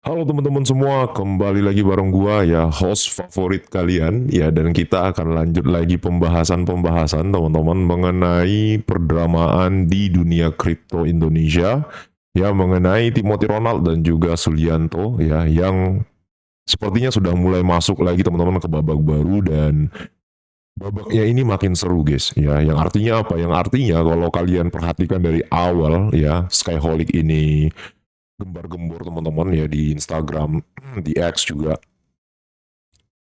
Halo teman-teman semua, kembali lagi bareng gua ya, host favorit kalian ya, dan kita akan lanjut lagi pembahasan teman-teman mengenai perdramaan di dunia kripto Indonesia ya, mengenai Timothy Ronald dan juga Sulianto ya, yang sepertinya sudah mulai masuk lagi teman-teman ke babak baru, dan babaknya ini makin seru guys ya, yang artinya apa? Yang artinya kalau kalian perhatikan dari awal ya, Skyholic ini gembar-gembor teman-teman ya di Instagram, di X juga,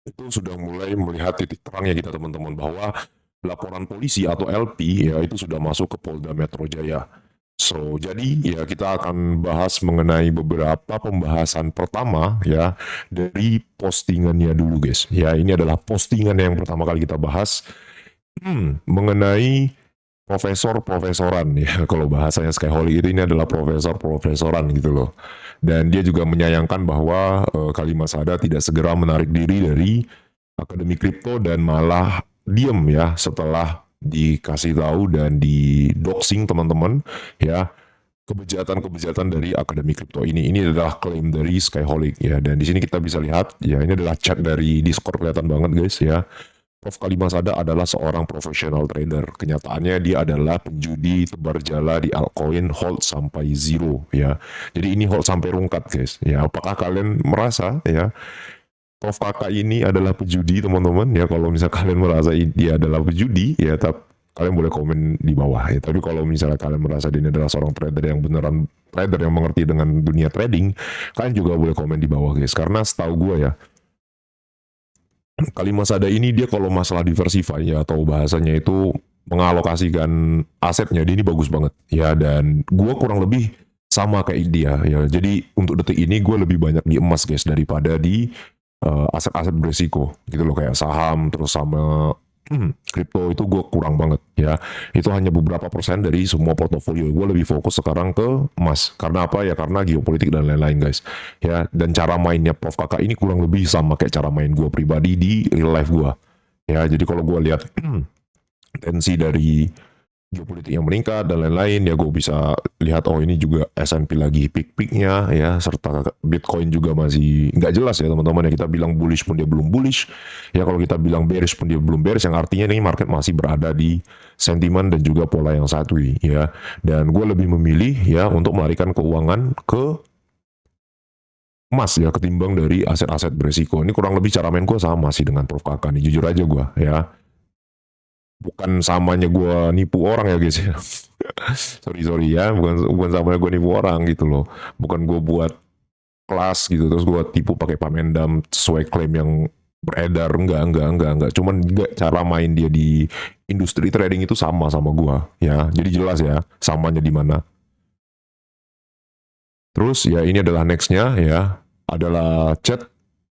itu sudah mulai melihat titik terangnya kita teman-teman, bahwa laporan polisi atau LP ya itu sudah masuk ke Polda Metro Jaya. So, jadi ya kita akan bahas mengenai beberapa pembahasan pertama ya dari postingannya dulu guys. Ya, ini adalah postingan yang pertama kali kita bahas mengenai profesor-profesoran ya, kalau bahasanya Skyholic itu, ini adalah profesor-profesoran gitu loh. Dan dia juga menyayangkan bahwa Kalimat Sada tidak segera menarik diri dari Akademi Kripto dan malah diem ya setelah dikasih tahu dan di doxing teman-teman ya, kebejatan-kebejatan dari Akademi Kripto ini. Ini adalah klaim dari Skyholic ya, dan di sini kita bisa lihat ya, ini adalah chat dari Discord, kelihatan banget guys ya. Prof. Kalimasada adalah seorang profesional trader. Kenyataannya dia adalah penjudi tebar jala di altcoin hold sampai zero ya. Jadi ini hold sampai rungkat guys. Ya, apakah kalian merasa ya Prof. Kakak ini adalah pejudi teman-teman ya? Kalau misalnya kalian merasa dia adalah pejudi ya, kalian boleh komen di bawah ya. Tapi kalau misalnya kalian merasa dia adalah seorang trader yang beneran trader yang mengerti dengan dunia trading, kalian juga boleh komen di bawah guys. Karena setahu gue ya, Kalimat Sada ini dia kalau masalah diversify ya, atau bahasanya itu mengalokasikan asetnya, dia ini bagus banget ya, dan gue kurang lebih sama kayak dia ya. Jadi untuk detik ini gue lebih banyak di emas guys daripada di aset-aset beresiko gitu loh, kayak saham terus sama kripto itu gue kurang banget ya. Itu hanya beberapa persen dari semua portofolio. Gue lebih fokus sekarang ke emas. Karena apa ya? Karena geopolitik dan lain-lain guys ya. Dan cara mainnya Prof Kakak ini kurang lebih sama kayak cara main gue pribadi di real life gue ya. Jadi kalau gue lihat tensi dari geopolitik yang meningkat dan lain-lain ya, gue bisa lihat oh ini juga S&P lagi peak-peaknya ya, serta Bitcoin juga masih nggak jelas ya teman-teman ya. Kita bilang bullish pun dia belum bullish ya, kalau kita bilang bearish pun dia belum bearish, yang artinya nih market masih berada di sentimen dan juga pola yang sideways ya. Dan gue lebih memilih ya untuk melarikan keuangan ke emas ya, ketimbang dari aset-aset beresiko. Ini kurang lebih cara main gue sama sih dengan Prof Kakak nih, jujur aja gue ya. Bukan samanya gue nipu orang ya guys ya. Sorry ya, bukan bukan samanya gue nipu orang gitu loh. Bukan gue buat kelas gitu terus gue tipu pakai pamendam sesuai klaim yang beredar. Enggak, cuman enggak, cara main dia di industri trading itu sama sama gue ya. Jadi jelas ya samanya di mana. Terus ya ini adalah nextnya ya, adalah chat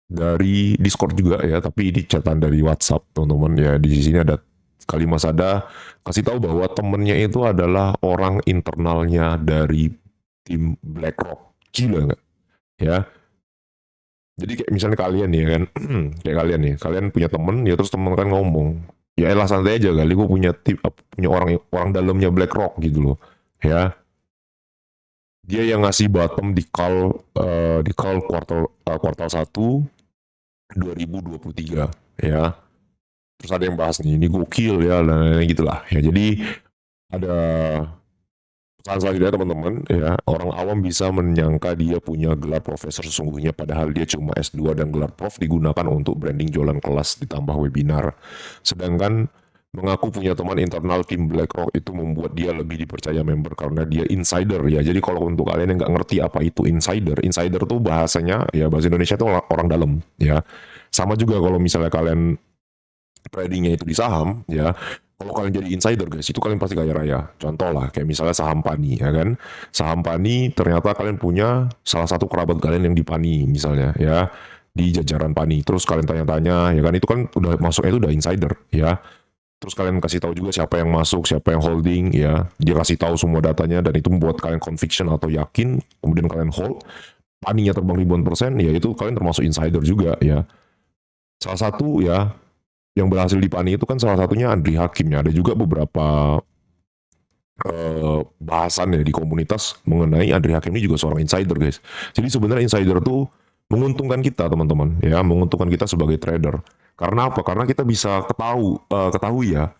dari Discord juga ya, tapi ini chatan dari WhatsApp teman-teman ya. Di sini ada Kalimat Sada kasih tahu bahwa temennya itu adalah orang internalnya dari tim BlackRock. Gila nggak ya? Jadi kayak misalnya kalian nih ya kan, kayak kalian nih, kalian punya temen ya, terus temen kan ngomong, ya elah santai aja kali, gue punya tim, punya orang orang dalamnya BlackRock gitu loh ya. Dia yang ngasih bottom di call kuartal 1 2023 ya. Terus ada yang bahas nih, ini gokil ya, dan lain-lain gitulah ya. Jadi ada pesan selanjutnya teman-teman ya, orang awam bisa menyangka dia punya gelar profesor sesungguhnya, padahal dia cuma S2, dan gelar prof digunakan untuk branding jualan kelas ditambah webinar. Sedangkan mengaku punya teman internal tim BlackRock itu membuat dia lebih dipercaya member karena dia insider ya. Jadi kalau untuk kalian yang nggak ngerti apa itu insider, insider tuh bahasanya ya, bahasa Indonesia tuh orang dalam ya. Sama juga kalau misalnya kalian tradingnya itu di saham ya, kalau kalian jadi insider guys, itu kalian pasti kaya raya. Contoh lah kayak misalnya saham Pani ya kan, saham Pani ternyata kalian punya salah satu kerabat kalian yang di Pani misalnya ya, di jajaran Pani, terus kalian tanya-tanya ya kan, itu kan udah masuknya itu udah insider ya. Terus kalian kasih tahu juga siapa yang masuk, siapa yang holding ya, dia kasih tahu semua datanya, dan itu membuat kalian conviction atau yakin, kemudian kalian hold, Paninya terbang ribuan persen ya, itu kalian termasuk insider juga ya. Salah satu ya yang berhasil di Pani itu kan salah satunya Andri Hakim ya. Ada juga beberapa bahasan ya di komunitas mengenai Andre Hakim ini juga seorang insider guys. Jadi sebenarnya insider tuh menguntungkan kita teman-teman ya, menguntungkan kita sebagai trader. Karena apa? Karena kita bisa ketahui ya,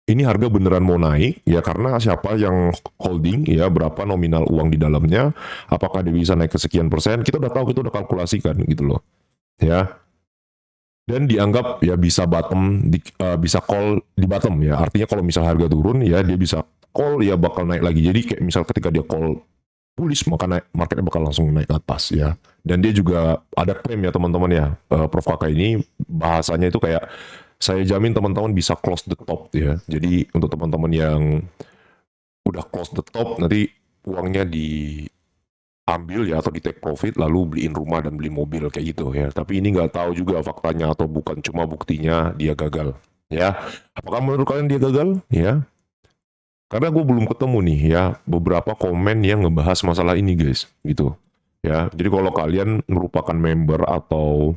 ini harga beneran mau naik ya karena siapa yang holding ya, berapa nominal uang di dalamnya, apakah dia bisa naik ke sekian persen, kita udah tahu, kita udah kalkulasikan gitu loh ya. Dan dianggap ya bisa bisa call di bottom ya, artinya kalau misal harga turun ya dia bisa call ya bakal naik lagi. Jadi kayak misal ketika dia call bullish maka marketnya bakal langsung naik ke atas ya. Dan dia juga ada klaim ya teman-teman ya, Prof Kakak ini bahasanya itu kayak, saya jamin teman-teman bisa close the top ya. Jadi untuk teman-teman yang udah close the top, nanti uangnya diambil ya atau di take profit lalu beliin rumah dan beli mobil kayak gitu ya. Tapi ini nggak tahu juga faktanya atau bukan, cuma buktinya dia gagal ya. Apakah menurut kalian dia gagal ya? Karena gue belum ketemu nih ya beberapa komen yang ngebahas masalah ini guys gitu ya. Jadi kalau kalian merupakan member atau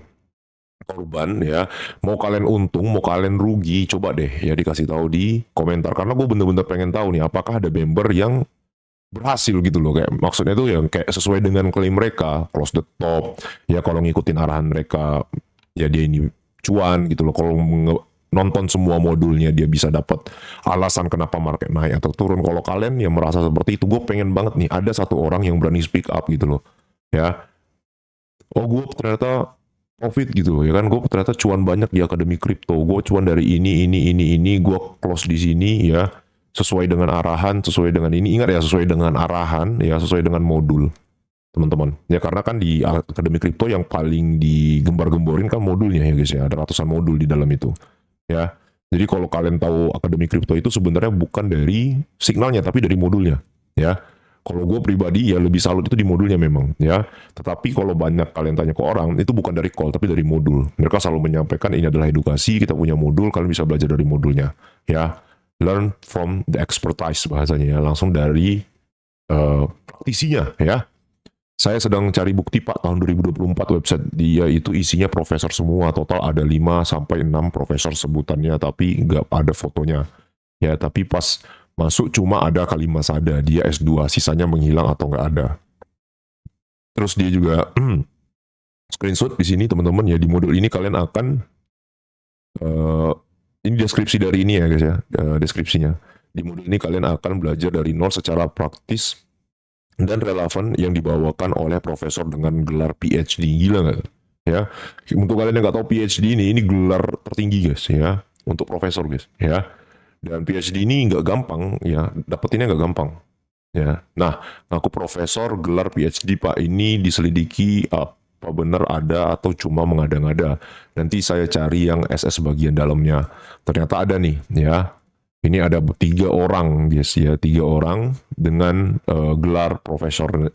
korban ya, mau kalian untung mau kalian rugi, coba deh ya dikasih tahu di komentar, karena gue bener-bener pengen tahu nih apakah ada member yang berhasil gitu loh, kayak maksudnya tuh yang kayak sesuai dengan klaim mereka, close the top ya, kalau ngikutin arahan mereka ya dia ini cuan gitu loh. Kalau nonton semua modulnya dia bisa dapat alasan kenapa market naik atau turun. Kalau kalian yang merasa seperti itu, gue pengen banget nih ada satu orang yang berani speak up gitu loh ya. Oh gue ternyata profit gitu loh ya kan, gue ternyata cuan banyak di akademi kripto, gue cuan dari ini gue close di sini ya, sesuai dengan arahan, sesuai dengan ini, ingat ya, sesuai dengan arahan ya, sesuai dengan modul teman-teman ya. Karena kan di akademi kripto yang paling digembar-gemborin kan modulnya ya guys ya, ada ratusan modul di dalam itu ya. Jadi kalau kalian tahu akademi kripto itu sebenarnya bukan dari signalnya tapi dari modulnya ya. Kalau gue pribadi ya lebih salut itu di modulnya memang ya. Tetapi kalau banyak kalian tanya ke orang, itu bukan dari call tapi dari modul. Mereka selalu menyampaikan ini adalah edukasi, kita punya modul, kalian bisa belajar dari modulnya ya. Learn from the expertise bahasanya ya, langsung dari praktisinya ya. Saya sedang cari bukti Pak, tahun 2024 website dia itu isinya profesor semua, total ada 5 sampai 6 profesor sebutannya tapi nggak ada fotonya. Ya, tapi pas masuk cuma ada Kalimat Sada, dia S2, sisanya menghilang atau nggak ada. Terus dia juga screenshot di sini teman-teman ya, di modul ini kalian akan ini deskripsi dari ini ya guys ya, deskripsinya. Di modul ini kalian akan belajar dari nol secara praktis dan relevan yang dibawakan oleh profesor dengan gelar PhD. Gila nggak ya? Untuk kalian yang nggak tahu PhD ini gelar tertinggi guys ya, untuk profesor guys ya. Dan PhD ini nggak gampang ya, dapetinnya nggak gampang ya. Nah, aku profesor gelar PhD Pak, ini diselidiki apa benar ada atau cuma mengada-ngada. Nanti saya cari yang SS bagian dalamnya. Ternyata ada nih ya. Ini ada 3 orang guys ya, 3 orang dengan gelar profesornya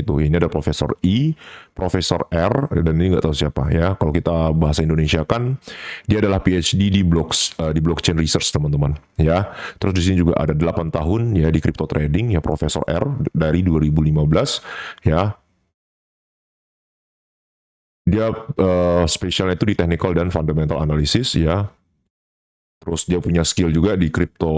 itu. Ini ada Profesor I, Profesor R, dan ini nggak tahu siapa ya. Kalau kita bahasa Indonesia kan dia adalah PhD di blockchain research teman-teman ya. Terus di sini juga ada 8 tahun ya di crypto trading ya, Profesor R dari 2015 ya. Dia spesialnya itu di technical dan fundamental analysis ya. Terus dia punya skill juga di crypto,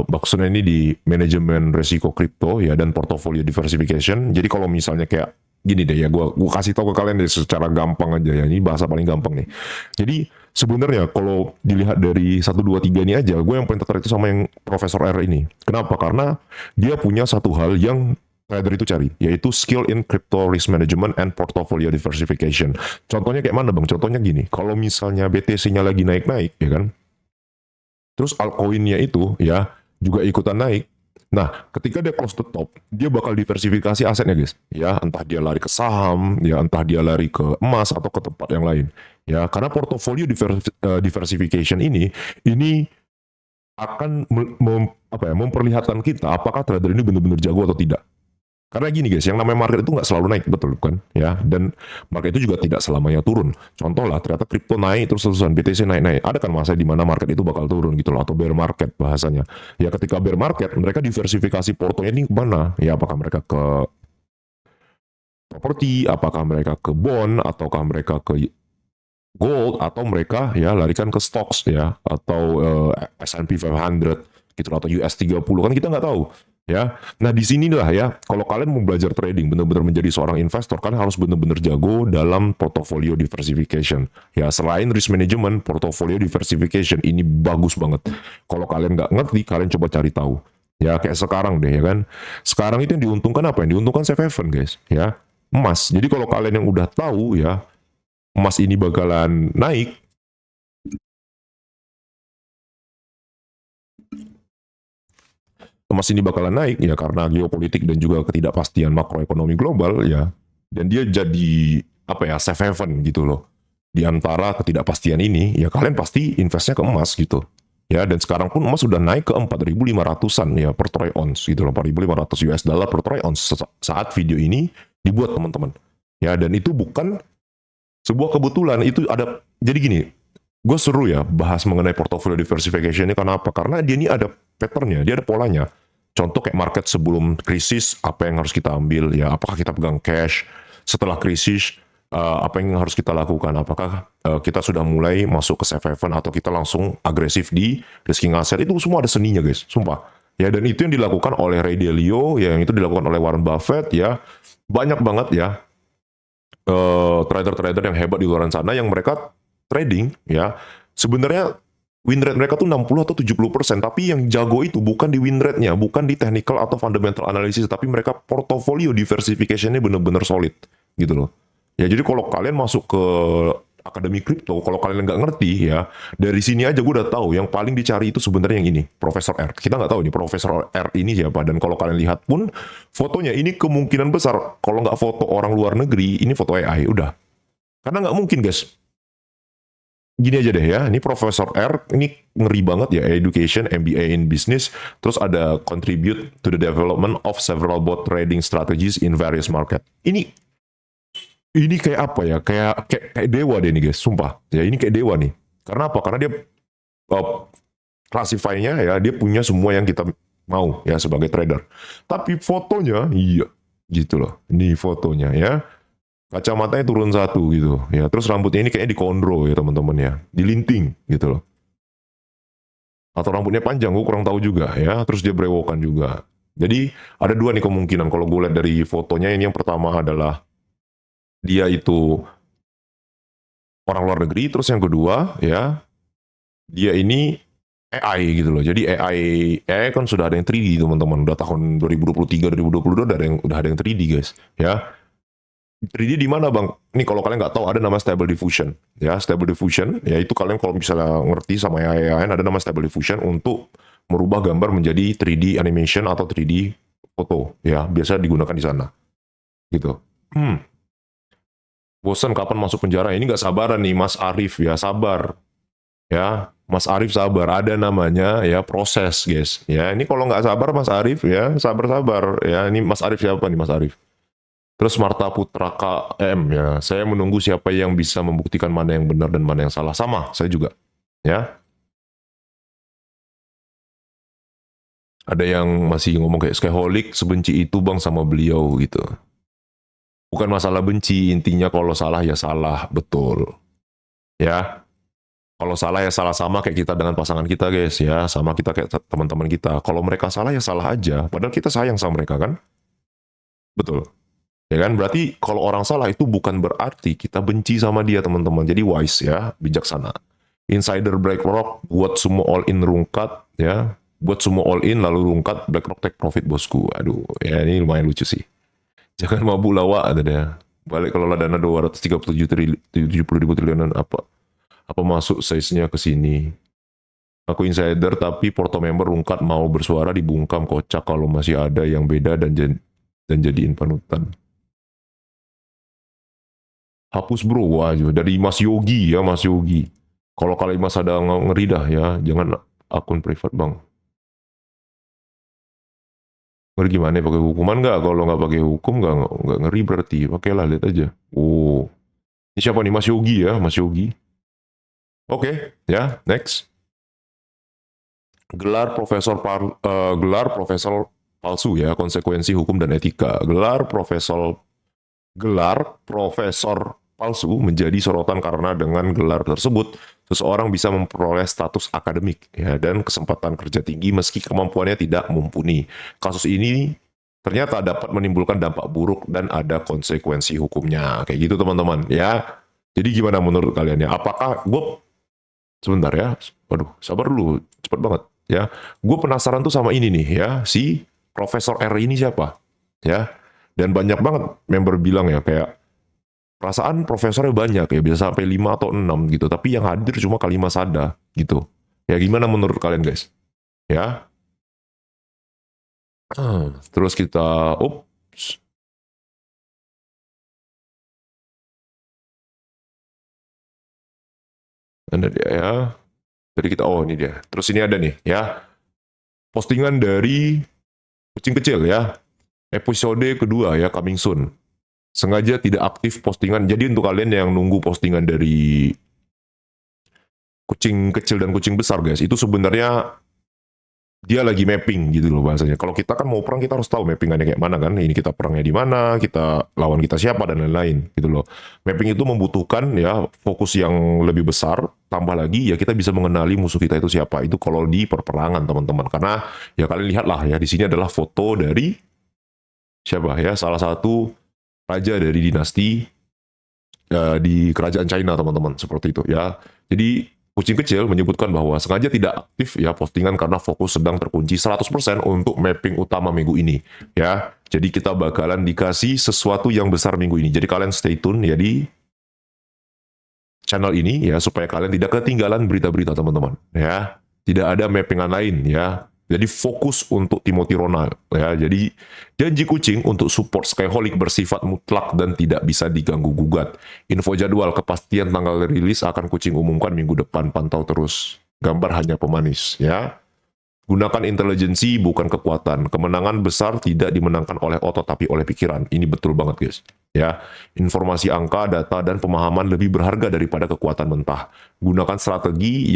maksudnya ini di manajemen resiko kripto ya, dan portfolio diversification. Jadi kalau misalnya kayak gini deh ya, gue kasih tahu ke kalian deh secara gampang aja ya, ini bahasa paling gampang nih. Jadi sebenarnya kalau dilihat dari 1, 2, 3 ini aja, gue yang paling tertarik itu sama yang Profesor R ini. Kenapa? Karena dia punya satu hal yang trader itu cari, yaitu skill in crypto risk management and portfolio diversification. Contohnya kayak mana bang? Contohnya gini, kalau misalnya BTC-nya lagi naik-naik ya kan, terus altcoin-nya itu ya juga ikutan naik. Nah, ketika dia close the top, dia bakal diversifikasi asetnya guys. Ya, entah dia lari ke saham, ya entah dia lari ke emas atau ke tempat yang lain. Ya, karena portfolio diversification ini akan memperlihatkan kita apakah trader ini benar-benar jago atau tidak. Karena gini guys, yang namanya market itu nggak selalu naik, betul kan? Ya, dan market itu juga tidak selamanya turun. Contoh lah, ternyata kripto naik terus-terusan, BTC naik-naik. Ada kan masa di mana market itu bakal turun gitu loh, atau bear market bahasanya. Ya ketika bear market, mereka diversifikasi portonya ini kemana? Ya apakah mereka ke properti, apakah mereka ke bond, ataukah mereka ke gold, atau mereka ya larikan ke stocks ya, atau S&P 500 gitu atau US 30 kan kita nggak tahu ya. Nah di sinilah ya, kalau kalian mau belajar trading benar-benar menjadi seorang investor kan harus benar-benar jago dalam portfolio diversification ya. Selain risk management, portfolio diversification ini bagus banget. Kalau kalian nggak ngerti, kalian coba cari tahu ya. Kayak sekarang deh ya kan, sekarang itu yang diuntungkan apa? Yang diuntungkan safe haven guys ya, emas. Jadi kalau kalian yang udah tahu ya emas ini bakalan naik, emas ini bakalan naik ya karena geopolitik dan juga ketidakpastian makroekonomi global ya. Dan dia jadi apa ya, safe haven gitu loh. Di antara ketidakpastian ini ya kalian pasti investnya ke emas gitu. Ya, dan sekarang pun emas sudah naik ke 4.500-an ya per troy ounce gitu loh, 4.500 US dollar per troy ounce saat video ini dibuat teman-teman. Ya, dan itu bukan sebuah kebetulan, itu ada. Jadi gini, gue seru ya bahas mengenai portfolio diversification ini. Kenapa? Karena dia ini ada patternnya, dia ada polanya. Contoh kayak market sebelum krisis, apa yang harus kita ambil ya? Apakah kita pegang cash? Setelah krisis, apa yang harus kita lakukan? Apakah kita sudah mulai masuk ke safe haven atau kita langsung agresif di risking asset? Itu semua ada seninya guys, sumpah. Ya, dan itu yang dilakukan oleh Ray Dalio, ya, yang itu dilakukan oleh Warren Buffett ya. Banyak banget ya trader-trader yang hebat di luar sana yang mereka trading ya, sebenarnya win rate mereka tuh 60 atau 70%, tapi yang jago itu bukan di win rate-nya, bukan di technical atau fundamental analysis, tapi mereka portfolio diversification-nya benar-benar solid gitu loh. Ya, jadi kalau kalian masuk ke akademi kripto, kalau kalian nggak ngerti ya, dari sini aja gue udah tahu yang paling dicari itu sebenarnya yang ini, Profesor R. Kita nggak tahu nih Profesor R ini siapa, dan kalau kalian lihat pun fotonya ini kemungkinan besar kalau nggak foto orang luar negeri, ini foto AI udah. Karena nggak mungkin guys. Gini aja deh ya, ini Profesor R, ini ngeri banget ya, education, MBA in business, terus ada contribute to the development of several bot trading strategies in various market. Ini kayak apa ya? Kayak dewa deh nih guys, sumpah. Ya ini kayak dewa nih. Karena apa? Karena dia classify-nya ya, dia punya semua yang kita mau ya sebagai trader. Tapi fotonya, iya gitu loh. Ini fotonya ya. Kacamatanya turun satu gitu ya. Terus rambutnya ini kayaknya dikondro ya teman-teman ya. Dilinting gitu loh. Atau rambutnya panjang, gue kurang tahu juga ya. Terus dia brewokan juga. Jadi ada dua nih kemungkinan kalau gue lihat dari fotonya. Ini yang pertama adalah dia itu orang luar negeri, terus yang kedua ya dia ini AI gitu loh. Jadi AI kan sudah ada yang 3D teman-teman. Udah tahun 2023, 2022 udah ada yang 3D guys ya. 3D di mana bang? Ini kalau kalian nggak tahu ada nama Stable Diffusion ya. Stable Diffusion ya itu kalian kalau misalnya ngerti sama AI ada nama Stable Diffusion untuk merubah gambar menjadi 3D animation atau 3D foto ya. Biasa digunakan di sana gitu. Bosan kapan masuk penjara? Ini nggak sabaran nih Mas Arif ya, sabar ya. Mas Arif sabar, ada namanya ya proses guys ya. Ini kalau nggak sabar Mas Arif ya, sabar-sabar ya. Ini Mas Arif siapa nih Mas Arif? Terus Marta Putra KM ya, saya menunggu siapa yang bisa membuktikan mana yang benar dan mana yang salah. Sama, saya juga ya. Ada yang masih ngomong kayak Skyholic sebenci itu bang sama beliau gitu. Bukan masalah benci, intinya kalau salah ya salah, betul. Ya, kalau salah ya salah, sama kayak kita dengan pasangan kita guys ya, sama kita kayak teman-teman kita. Kalau mereka salah ya salah aja, padahal kita sayang sama mereka kan? Betul. Ya kan, berarti kalau orang salah itu bukan berarti kita benci sama dia teman-teman. Jadi wise ya, bijaksana. Insider BlackRock buat semua all in rungkat ya, buat semua all in lalu rungkat BlackRock take profit bosku. Aduh, ya ini lumayan lucu sih. Jangan mabuk lawak ada deh. Balik kalau dana 237 triliun, 70 ribu triliunan apa masuk size-nya ke sini. Aku insider tapi porto member rungkat mau bersuara dibungkam, kocak kalau masih ada yang beda dan jadiin panutan. Hapus bro, wah dari Mas Yogi ya, Mas Yogi. Kalau kalian Mas ada ngeri dah ya, jangan akun privat bang. Ngeri gimana? Pakai hukuman nggak? Kalau nggak pakai hukum nggak ngeri berarti. Pakailah, lihat aja. Oh, ini siapa nih? Mas Yogi ya, Mas Yogi. Oke, ya next. Gelar profesor palsu ya, konsekuensi hukum dan etika. Gelar profesor palsu menjadi sorotan karena dengan gelar tersebut seseorang bisa memperoleh status akademik ya dan kesempatan kerja tinggi meski kemampuannya tidak mumpuni. Kasus ini ternyata dapat menimbulkan dampak buruk dan ada konsekuensi hukumnya. Kayak gitu teman-teman ya. Jadi gimana menurut kalian ya? Apakah gue sebentar ya? Waduh, sabar dulu, cepet banget ya. Gue penasaran tuh sama ini nih ya, si Profesor R ini siapa? Ya. Dan banyak banget member bilang ya kayak perasaan profesornya banyak ya, bisa sampai 5 atau 6 gitu, tapi yang hadir cuma Kalimat Sada gitu. Ya gimana menurut kalian guys? Ya. Terus kita ups. Ada dia ya. Jadi kita ini dia. Terus ini ada nih ya. Postingan dari Kucing Kecil ya. Episode kedua ya, coming soon. Sengaja tidak aktif postingan. Jadi untuk kalian yang nunggu postingan dari Kucing Kecil dan Kucing Besar guys, itu sebenarnya dia lagi mapping gitu loh bahasanya. Kalau kita kan mau perang kita harus tahu mappingannya kayak mana kan. Ini kita perangnya di mana, kita lawan kita siapa dan lain-lain gitu loh. Mapping itu membutuhkan ya fokus yang lebih besar. Tambah lagi ya kita bisa mengenali musuh kita itu siapa. Itu kalau di perperangan teman-teman. Karena ya kalian lihatlah ya di sini adalah foto dari siapa ya, salah satu raja dari dinasti di kerajaan China teman-teman, seperti itu ya. Jadi Kucing Kecil menyebutkan bahwa sengaja tidak aktif ya postingan karena fokus sedang terkunci 100% untuk mapping utama minggu ini ya. Jadi kita bakalan dikasih sesuatu yang besar minggu ini. Jadi kalian stay tune ya di channel ini ya supaya kalian tidak ketinggalan berita-berita teman-teman ya. Tidak ada mappingan lain ya. Jadi fokus untuk Timothy Ronald ya. Jadi janji Kucing untuk support Skyholic bersifat mutlak dan tidak bisa diganggu gugat. Info jadwal kepastian tanggal rilis akan Kucing umumkan minggu depan. Pantau terus. Gambar hanya pemanis ya. Gunakan intelijensi bukan kekuatan. Kemenangan besar tidak dimenangkan oleh otot tapi oleh pikiran. Ini betul banget guys. Ya, informasi angka, data dan pemahaman lebih berharga daripada kekuatan mentah. Gunakan strategi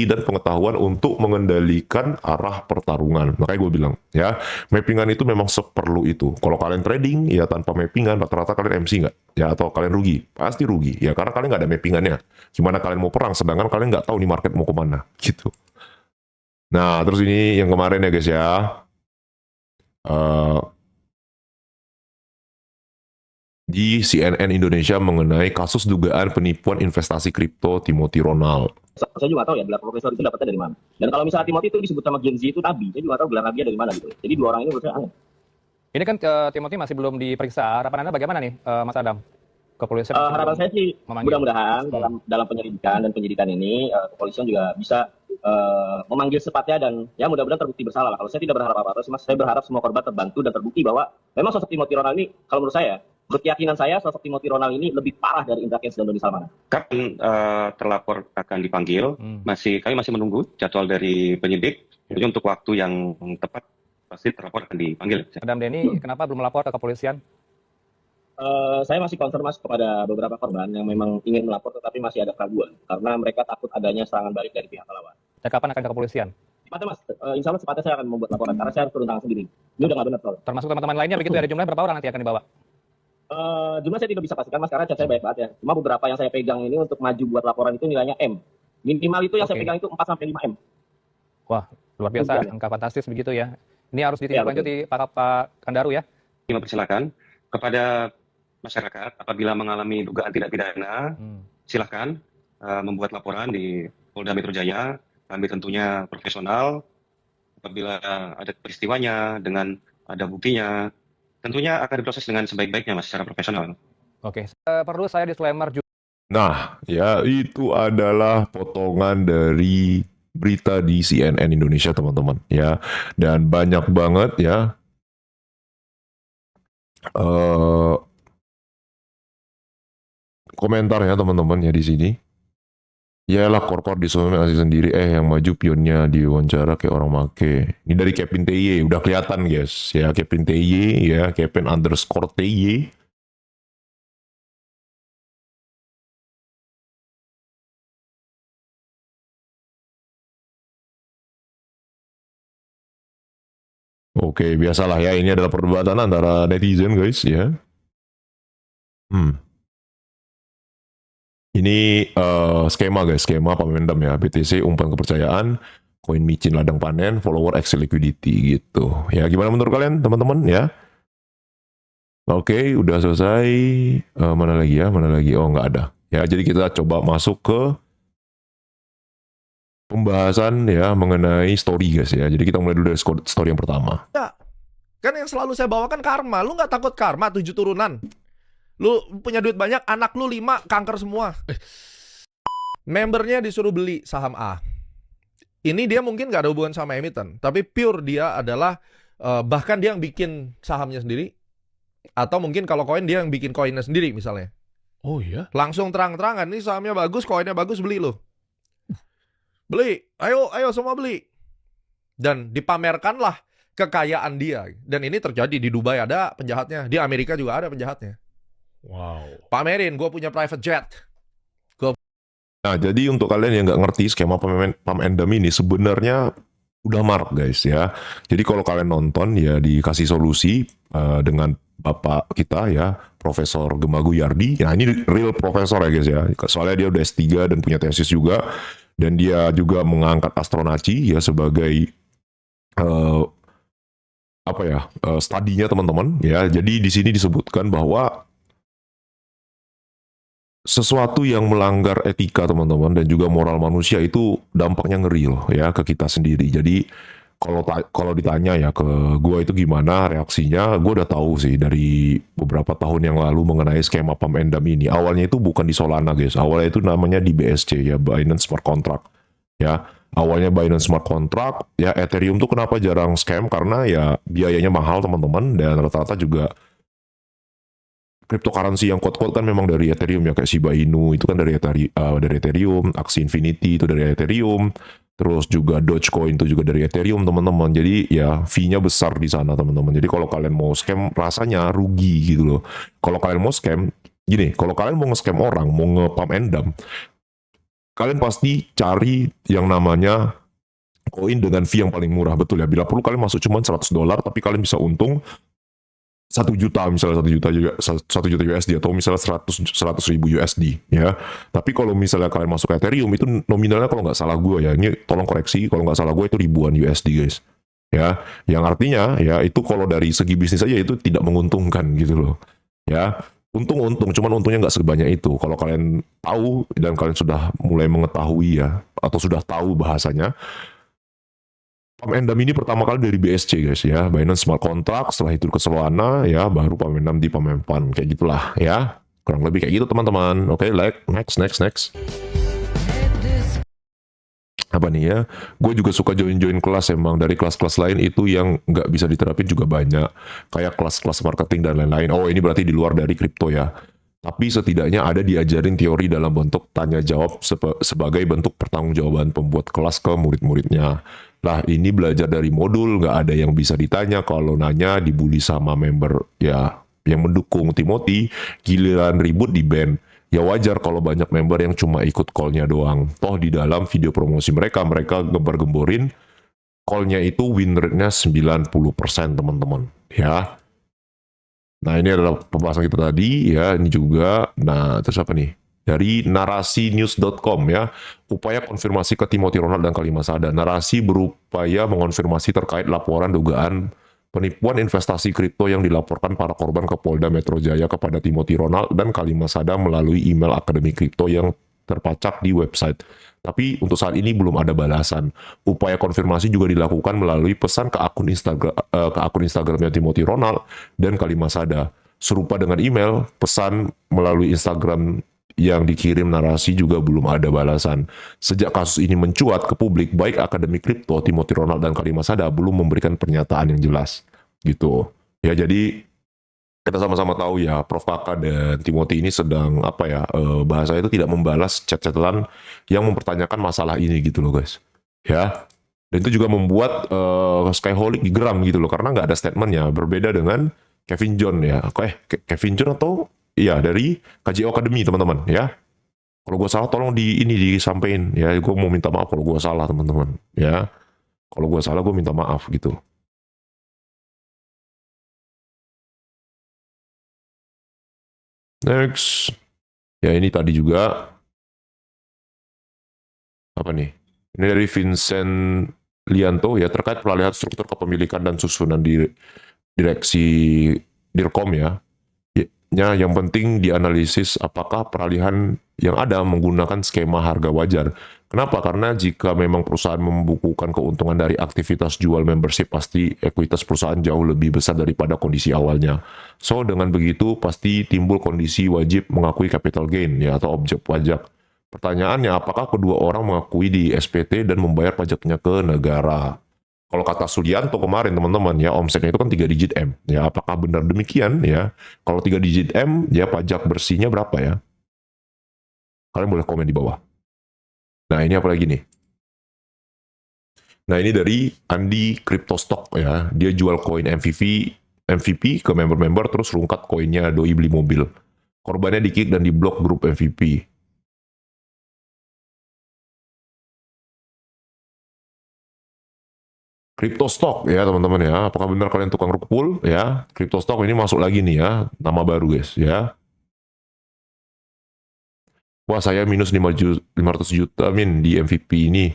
dan pengetahuan untuk mengendalikan arah pertarungan. Makanya gue bilang, ya, mappingan itu memang seperlu itu. Kalau kalian trading, ya tanpa mappingan, rata-rata kalian MC nggak? Ya, atau kalian rugi? Pasti rugi. Ya, karena kalian nggak ada mappingannya. Gimana kalian mau perang, sedangkan kalian nggak tahu nih market mau kemana, gitu. Nah, terus ini yang kemarin ya guys ya. Uh, di CNN Indonesia mengenai kasus dugaan penipuan investasi kripto Timothy Ronald. Saya juga tahu ya gelar profesor itu dapatnya dari mana. Dan kalau misalnya Timothy itu disebut sama Gen Z itu nabi, saya juga tahu gelar nabi dari mana gitu. Jadi dua orang ini menurut saya aneh. Ini kan Timothy masih belum diperiksa. Harapan Anda bagaimana nih, Mas Adam? Kepolisian harapan saya sih mudah-mudahan dalam penyelidikan ini kepolisian juga bisa memanggil secepatnya dan ya mudah-mudahan terbukti bersalah lah. Kalau saya tidak berharap apa-apa sih Mas, saya berharap semua korban terbantu dan terbukti bahwa memang sosok Timothy Ronald ini kalau menurut saya, berkeyakinan saya sosok Timothy Ronald ini lebih parah dari Indra Kents dan Doni Salmanan. Kapan terlapor akan dipanggil? Kami masih menunggu jadwal dari penyidik. Jadi untuk waktu yang tepat pasti terlapor akan dipanggil. Adam Denny, kenapa belum melapor ke kepolisian? Saya masih concern Mas kepada beberapa korban yang memang ingin melapor tetapi masih ada keraguan karena mereka takut adanya serangan balik dari pihak lawan. Dan kapan akan ke kepolisian? Cepatnya Mas, insya Allah cepatnya saya akan membuat laporan karena saya harus turun tangan sendiri. Ini udah nggak benar soalnya. Termasuk teman-teman lainnya begitu ya, ada jumlahnya berapa orang nanti akan dibawa? Jumlah saya tidak bisa pastikan Mas karena chat saya banyak banget ya. Cuma beberapa yang saya pegang ini untuk maju buat laporan itu nilainya M. Minimal itu yang saya pegang itu 4 sampai 5 M. Wah, luar biasa, angka fantastis begitu ya. Ini harus ditindaklanjuti Pak Kandaru ya. Mempersilakan kepada masyarakat apabila mengalami dugaan tindak pidana, silahkan membuat laporan di Polda Metro Jaya. Kami tentunya profesional. Apabila ada peristiwanya dengan ada buktinya, tentunya akan diproses dengan sebaik-baiknya Mas, secara profesional. Oke, perlu saya disclaimer juga. Nah, ya itu adalah potongan dari berita di CNN Indonesia teman-teman ya. Dan banyak banget ya komentar ya teman-teman ya di sini. Yalah kor-kor disomasi sendiri yang maju pionnya diwawancara kayak orang make. Ini dari Kevin TY udah kelihatan guys ya, Kevin TY ya, Kevin underscore TY. Oke, biasalah ya, ini adalah perdebatan antara netizen guys ya. Ini skema guys, skema Pamendam ya. BTC umpan kepercayaan, koin micin ladang panen, follower Excel liquidity gitu. Ya gimana menurut kalian teman-teman ya? Oke, udah selesai. Mana lagi ya? Mana lagi? Oh nggak ada. Ya jadi kita coba masuk ke pembahasan ya mengenai story guys ya. Jadi kita mulai dulu dari story yang pertama. Ya, kan yang selalu saya bawakan karma. Lu nggak takut karma 7 turunan? Lu punya duit banyak, anak lu 5 kanker semua. Membernya disuruh beli saham A. Ini dia mungkin nggak ada hubungan sama emiten, tapi pure dia adalah bahkan dia yang bikin sahamnya sendiri, atau mungkin kalau koin dia yang bikin koinnya sendiri misalnya. Oh iya? Langsung terang-terangan, nih sahamnya bagus, koinnya bagus, beli lo. Beli, ayo semua beli. Dan dipamerkanlah kekayaan dia. Dan ini terjadi di Dubai ada penjahatnya, di Amerika juga ada penjahatnya. Wow. Pamerin, gue punya private jet. Nah, jadi untuk kalian yang nggak ngerti skema Pamendam ini sebenarnya udah marak guys ya. Jadi kalau kalian nonton ya dikasih solusi dengan bapak kita ya, Profesor Gemagu Yardi. Nah ini real profesor ya guys ya. Soalnya dia udah S3 dan punya tesis juga. Dan dia juga mengangkat Astronaci ya sebagai studinya teman-teman ya. Jadi di sini disebutkan bahwa sesuatu yang melanggar etika teman-teman dan juga moral manusia itu dampaknya ngeri loh ya ke kita sendiri. Jadi kalau ditanya ya ke gue itu gimana reaksinya, gue udah tahu sih dari beberapa tahun yang lalu mengenai skema Pamendam ini. Awalnya itu bukan di Solana guys, awalnya itu namanya di BSC ya, Binance Smart Contract ya. Awalnya Binance Smart Contract ya. Ethereum tuh kenapa jarang scam, karena ya biayanya mahal teman-teman, dan rata-rata juga cryptocurrency yang kuat-kuat kan memang dari Ethereum ya, kayak Shiba Inu itu kan dari Ethereum, Axie Infinity itu dari Ethereum, terus juga Dogecoin itu juga dari Ethereum teman-teman. Jadi ya fee-nya besar di sana teman-teman. Jadi kalau kalian mau scam rasanya rugi gitu loh. Kalau kalian mau scam gini, kalau kalian mau nge-scam orang, mau nge-pump and dump, kalian pasti cari yang namanya koin dengan fee yang paling murah, betul ya. Bila perlu kalian masuk cuma $100, tapi kalian bisa untung 1 juta, misalnya 1 juta USD, atau misalnya 100 ribu USD ya. Tapi kalau misalnya kalian masuk ke Ethereum itu nominalnya kalau nggak salah gue ya, ini tolong koreksi kalau nggak salah gue, itu ribuan USD guys ya. Yang artinya ya itu kalau dari segi bisnis aja itu tidak menguntungkan gitu loh ya. Untung, cuman untungnya nggak sebanyak itu. Kalau kalian tahu dan kalian sudah mulai mengetahui ya, atau sudah tahu bahasanya, Pamendam ini pertama kali dari BSC guys ya, Binance Smart Contract, setelah itu ke Solana ya, baru Pamendam di Pamempan, kayak gitulah ya, kurang lebih kayak gitu teman-teman. Oke, next. Apa nih ya, gue juga suka join kelas emang. Dari kelas-kelas lain itu yang nggak bisa diterapin juga banyak, kayak kelas-kelas marketing dan lain-lain. Oh ini berarti di luar dari kripto ya, tapi setidaknya ada diajarin teori dalam bentuk tanya jawab sebagai bentuk pertanggungjawaban pembuat kelas ke murid-muridnya. Lah ini belajar dari modul, nggak ada yang bisa ditanya. Kalau nanya dibully sama member ya yang mendukung Timothy, giliran ribut di ban. Ya wajar kalau banyak member yang cuma ikut call-nya doang. Toh di dalam video promosi mereka gembar-gemborin call-nya itu win rate-nya 90% teman-teman ya. Nah ini adalah pembahasan kita tadi ya, ini juga. Nah terus apa nih? Dari narasinews.com ya, upaya konfirmasi ke Timothy Ronald dan Khalima Sada. Narasi berupaya mengonfirmasi terkait laporan dugaan penipuan investasi kripto yang dilaporkan para korban ke Polda Metro Jaya kepada Timothy Ronald dan Khalima Sada melalui email Akademi Kripto yang terpacak di website. Tapi untuk saat ini belum ada balasan. Upaya konfirmasi juga dilakukan melalui pesan ke akun Instagramnya Timothy Ronald dan Khalima Sada. Serupa dengan email, pesan melalui Instagram yang dikirim narasi juga belum ada balasan. Sejak kasus ini mencuat ke publik, baik Akademi Kripto, Timothy Ronald dan Khalima Sada belum memberikan pernyataan yang jelas. Gitu. Ya jadi kita sama-sama tahu ya, Prof Kakak dan Timothy ini sedang bahasa itu tidak membalas chat-chatan yang mempertanyakan masalah ini gitu loh guys. Ya. Dan itu juga membuat Skyholic geram gitu loh, karena nggak ada statementnya. Berbeda dengan Kevin John ya. Kevin John atau iya dari KJO Academy teman-teman ya. Kalau gue salah tolong disampaikan ya. Gue mau minta maaf kalau gue salah teman-teman ya. Kalau gue salah gue minta maaf gitu. Next. Ya ini tadi juga Apa nih? Ini dari Vincent Lianto ya, terkait peralihan struktur kepemilikan dan susunan di direksi Dirkom ya. Yang penting dianalisis apakah peralihan yang ada menggunakan skema harga wajar. Kenapa? Karena jika memang perusahaan membukukan keuntungan dari aktivitas jual membership, pasti ekuitas perusahaan jauh lebih besar daripada kondisi awalnya. So, dengan begitu pasti timbul kondisi wajib mengakui capital gain ya, atau objek pajak. Pertanyaannya, apakah kedua orang mengakui di SPT dan membayar pajaknya ke negara? Kalau kata Sulianto kemarin teman-teman ya, omsetnya itu kan 3 digit M. Ya, apakah benar demikian ya? Kalau 3 digit M, ya pajak bersihnya berapa ya? Kalian boleh komen di bawah. Nah, ini apa lagi nih? Nah, ini dari Andi Crypto Stock ya. Dia jual koin MVP ke member-member, terus rungkat koinnya doi beli mobil. Korbannya di-kick dan di-blok grup MVP. Crypto Stock ya teman-teman ya. Apakah benar kalian tukang rug pull ya? Crypto Stock ini masuk lagi nih ya. Nama baru guys ya. Wah, saya minus 500 juta min di MVP ini.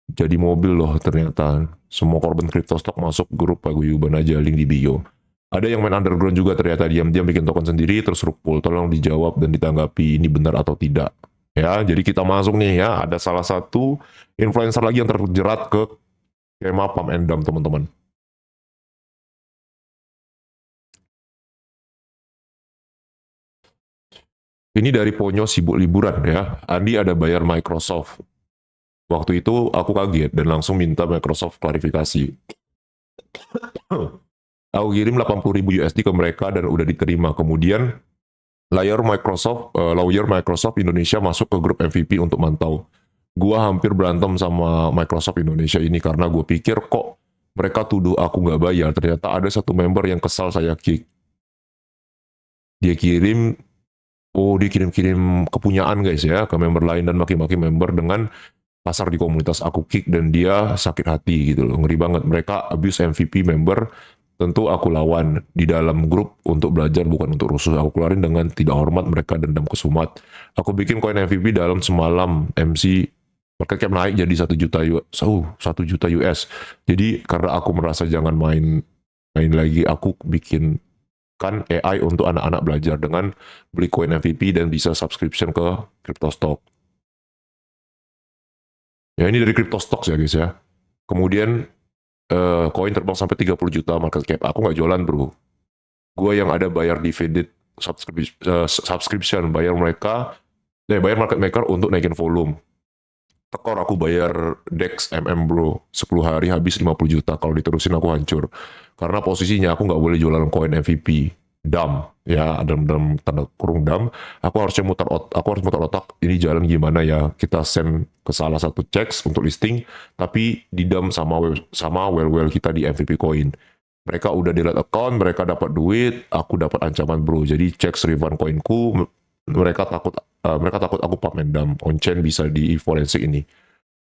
Jadi mobil loh ternyata. Semua korban Crypto Stock masuk grup paguyuban aja, link di bio. Ada yang main underground juga ternyata, diam-diam bikin token sendiri terus rug pull. Tolong dijawab dan ditanggapi ini benar atau tidak. Ya, jadi kita masuk nih ya. Ada salah satu influencer lagi yang terjerat ke skema pump and dump teman-teman. Ini dari Ponyo sibuk liburan ya. Andi ada bayar Microsoft. Waktu itu aku kaget dan langsung minta Microsoft klarifikasi. Aku kirim 80.000 USD ke mereka dan udah diterima. Kemudian lawyer Microsoft Indonesia masuk ke grup MVP untuk mantau. Gua hampir berantem sama Microsoft Indonesia ini karena gue pikir kok mereka tuduh aku nggak bayar. Ternyata ada satu member yang kesal saya kick. Dia kirim kepunyaan guys ya ke member lain dan maki-maki member dengan pasar di komunitas aku kick dan dia sakit hati gitu loh. Ngeri banget, mereka abuse MVP member. Tentu aku lawan di dalam grup untuk belajar bukan untuk rusuh. Aku keluarin dengan tidak hormat, mereka dendam kesumat. Aku bikin koin MVP dalam semalam. MC market cap naik jadi 1 juta US. Jadi karena aku merasa jangan main lagi, aku bikin kan AI untuk anak-anak belajar dengan beli koin MVP dan bisa subscription ke crypto stock. Ya, ini dari crypto stocks ya guys ya. Kemudian koin terbang sampai 30 juta market cap. Aku nggak jualan bro. Gue yang ada bayar dividend subscription, bayar market maker untuk naikin volume. Tekor aku bayar DEX MM bro, 10 hari habis 50 juta. Kalau diterusin aku hancur. Karena posisinya aku nggak boleh jualan koin MVP. Dumb ya, dalam tanda kurung dumb. Aku harus muter otak, ini jalan gimana ya. Kita send ke salah satu checks untuk listing, tapi di dumb sama well kita di MVP coin. Mereka udah delete account, mereka dapat duit, aku dapat ancaman bro. Jadi checks refund koinku, mereka takut aku pump and dump. On chain bisa di forensik ini.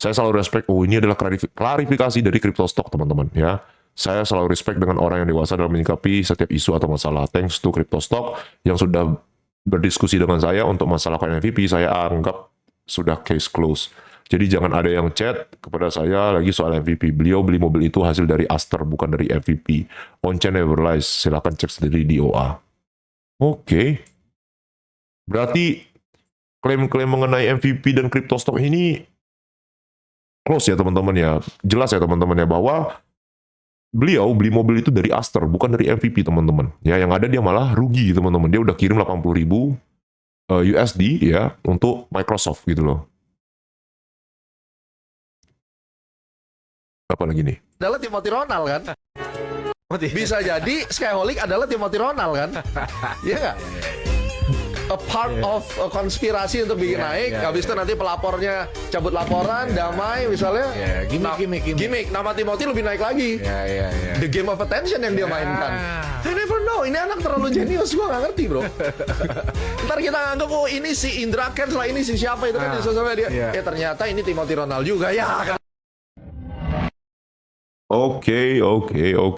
Saya selalu respect. Ini adalah klarifikasi dari crypto stock teman-teman ya. Saya selalu respect dengan orang yang dewasa dalam menyikapi setiap isu atau masalah. Thanks to crypto stock yang sudah berdiskusi dengan saya untuk masalah coin MVP. Saya anggap sudah case close. Jadi jangan ada yang chat kepada saya lagi soal MVP. Beliau beli mobil itu hasil dari Aster, bukan dari MVP. On chain never lies. Silahkan cek sendiri di OA. Oke. Berarti klaim-klaim mengenai MVP dan crypto stock ini close ya teman-teman ya. Jelas ya teman-teman ya bahwa beliau beli mobil itu dari Aster, bukan dari MVP teman-teman. Ya, yang ada dia malah rugi teman-teman. Dia udah kirim 80.000 USD ya untuk Microsoft gitu loh. Apa lagi nih? Adalah Timothy Ronald kan? Bisa jadi Skyholic adalah Timothy Ronald kan? Iya nggak? A part of a konspirasi untuk bikin naik. Habis itu nanti pelapornya cabut laporan, damai misalnya. Gimmick. Nama Timothy lebih naik lagi. The game of attention yang dia mainkan. I never know. Ini anak terlalu jenius. Gue nggak ngerti bro. Ntar kita anggap ini si Indra Kents lah, ini si siapa itu kan di sosial media. Ternyata ini Timothy Ronald juga ya kan. Oke.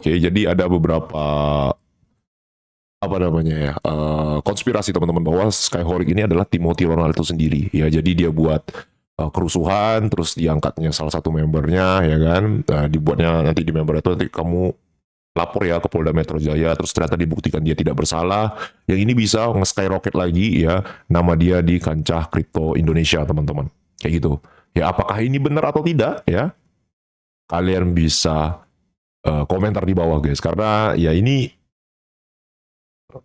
Jadi ada beberapa konspirasi teman-teman bahwa Skyholic ini adalah Timothy Ronald itu sendiri. Ya, jadi dia buat kerusuhan, terus diangkatnya salah satu membernya, ya kan, dibuatnya nanti di member itu nanti kamu lapor ya ke Polda Metro Jaya, terus ternyata dibuktikan dia tidak bersalah, yang ini bisa nge-skyrocket lagi ya nama dia di kancah kripto Indonesia, teman-teman, kayak gitu. Ya apakah ini benar atau tidak ya? Kalian bisa komentar di bawah guys, karena ya ini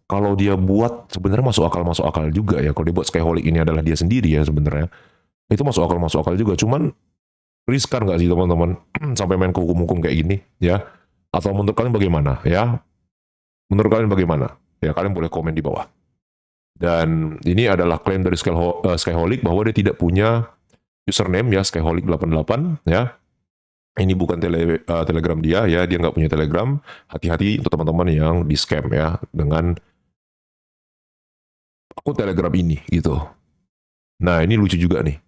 kalau dia buat sebenarnya masuk akal juga ya. Kalau dia buat Skyholic ini adalah dia sendiri ya sebenarnya, itu masuk akal juga. Cuman riskan nggak sih teman-teman sampai main ke hukum-hukum kayak gini ya? Atau menurut kalian bagaimana ya? Menurut kalian bagaimana? Ya kalian boleh komen di bawah. Dan ini adalah klaim dari Skyholic bahwa dia tidak punya username ya, Skyholic88 ya. Ini bukan Telegram dia ya, dia nggak punya Telegram. Hati-hati untuk teman-teman yang di scam ya dengan akun Telegram ini gitu. Nah ini lucu juga nih.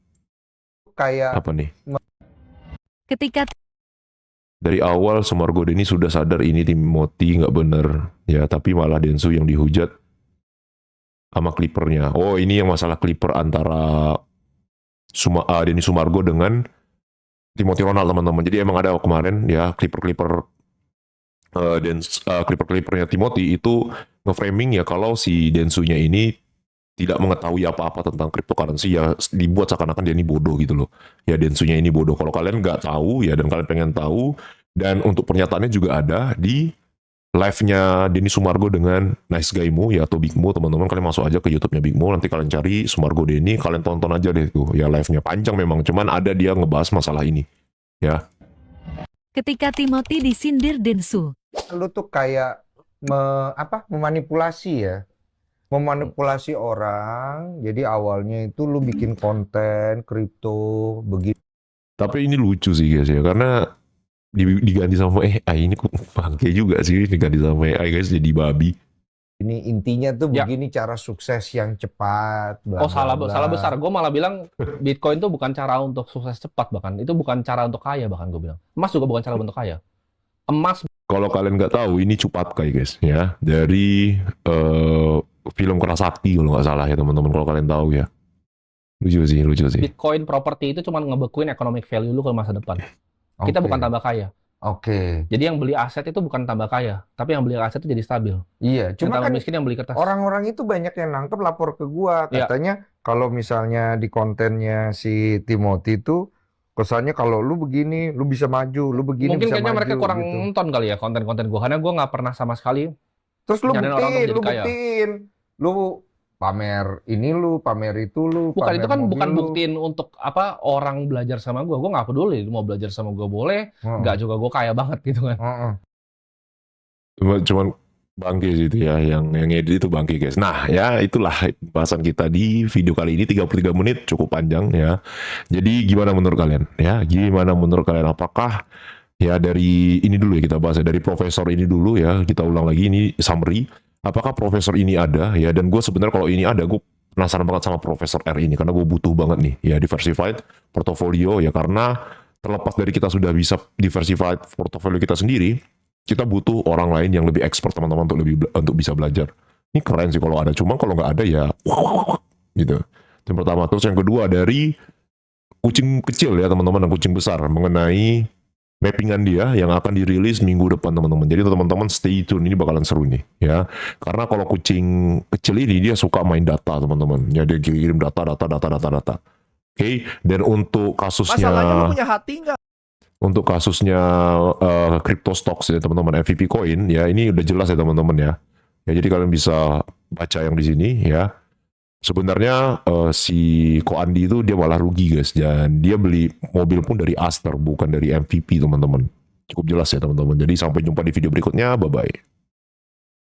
Kayak Apa nih? Ketika Dari awal Sumargo Denny sudah sadar ini Timothy nggak bener ya, tapi malah Densu yang dihujat sama Clippernya. Oh ini yang masalah Clipper antara Denny Sumargo dengan Timothy Ronald, teman-teman. Jadi emang ada kemarin ya Clippernya Timothy itu nge-framing ya kalau si Densunya ini tidak mengetahui apa-apa tentang cryptocurrency ya, dibuat seakan-akan dia ini bodoh gitu loh. Ya Densunya ini bodoh. Kalau kalian nggak tahu ya dan kalian pengen tahu, dan untuk pernyataannya juga ada di live-nya Denny Sumargo dengan Nice Guy Mo ya, atau Big Mo, teman-teman. Kalian masuk aja ke YouTube-nya Big Mo, nanti kalian cari Sumargo Denny, kalian tonton aja deh tuh ya, live-nya panjang memang, cuman ada dia ngebahas masalah ini ya. ketika Timothy disindir Densu, lu tuh kayak memanipulasi ya. Memanipulasi orang. Jadi awalnya itu lu bikin konten kripto begitu. Tapi ini lucu sih guys ya, karena diganti sama AI. Ini kok bangke juga sih diganti sama AI guys, jadi babi. Ini intinya tuh Ya. begini cara sukses yang cepat. bla, Oh salah bla, bla. salah besar. Gue malah bilang Bitcoin itu bukan cara untuk sukses cepat, bahkan itu bukan cara untuk kaya, bahkan gue bilang. Emas juga bukan cara untuk kaya. Emas Kalau kalian nggak tahu, ini Cupatkai guys ya, dari film Kerasakti kalau nggak salah ya teman-teman, kalau kalian tahu ya. Lucu sih. Bitcoin properti itu cuma ngebekuin economic value lu ke masa depan. Kita Oke. bukan tambah kaya. Oke. Jadi yang beli aset itu bukan tambah kaya, tapi yang beli aset itu jadi stabil. Iya, Cuma cuma kan miskin yang beli kertas. orang-orang itu banyak yang nangkep lapor ke gua. Iya. Katanya kalau misalnya di kontennya si Timothy itu kesannya kalau lu begini, lu bisa maju, lu begini Mungkin bisa kayaknya maju mereka kurang gitu. nonton kali ya konten-konten gue, karena gue nggak pernah sama sekali. Terus lu nyaranin orang untuk jadi kaya. buktiin. Lu pamer ini lu, pamer itu lu, Bukan, pamer itu kan mobil bukan lu. buktiin untuk apa orang belajar sama gue. Gue nggak peduli, mau belajar sama gue boleh, Heeh. nggak juga gue kaya banget gitu kan. Heeh. Cuman bangke sih itu ya, yang edit itu bangke guys. Nah ya itulah bahasan kita di video kali ini, 33 menit, cukup panjang ya. Jadi gimana menurut kalian ya, apakah ya dari ini dulu ya kita bahas ya, dari profesor ini dulu ya, kita ulang lagi ini summary. Apakah profesor ini ada ya, dan gue sebenarnya kalau ini ada, gue penasaran banget sama Profesor R ini, karena gue butuh banget nih ya diversified portfolio ya, karena terlepas dari kita sudah bisa diversified portfolio kita sendiri, kita butuh orang lain yang lebih expert teman-teman untuk bisa belajar. Ini keren sih kalau ada, cuma kalau nggak ada ya gitu. Yang pertama. Terus yang kedua dari kucing kecil ya teman-teman dan kucing besar, mengenai mappingan dia yang akan dirilis minggu depan teman-teman. Jadi teman-teman stay tune, ini bakalan seru nih ya. Karena kalau kucing kecil ini dia suka main data teman-teman. Ya dia kirim data. Oke, dan untuk kasusnya Masalahnya lu punya hati nggak? Untuk kasusnya crypto stocks ya teman-teman, MVP coin ya, ini udah jelas ya teman-teman ya. Ya jadi kalian bisa baca yang di sini ya. Sebenarnya si Ko Andi itu dia malah rugi guys, dan dia beli mobil pun dari Aster bukan dari MVP teman-teman. Cukup jelas ya teman-teman. Jadi sampai jumpa di video berikutnya, bye bye.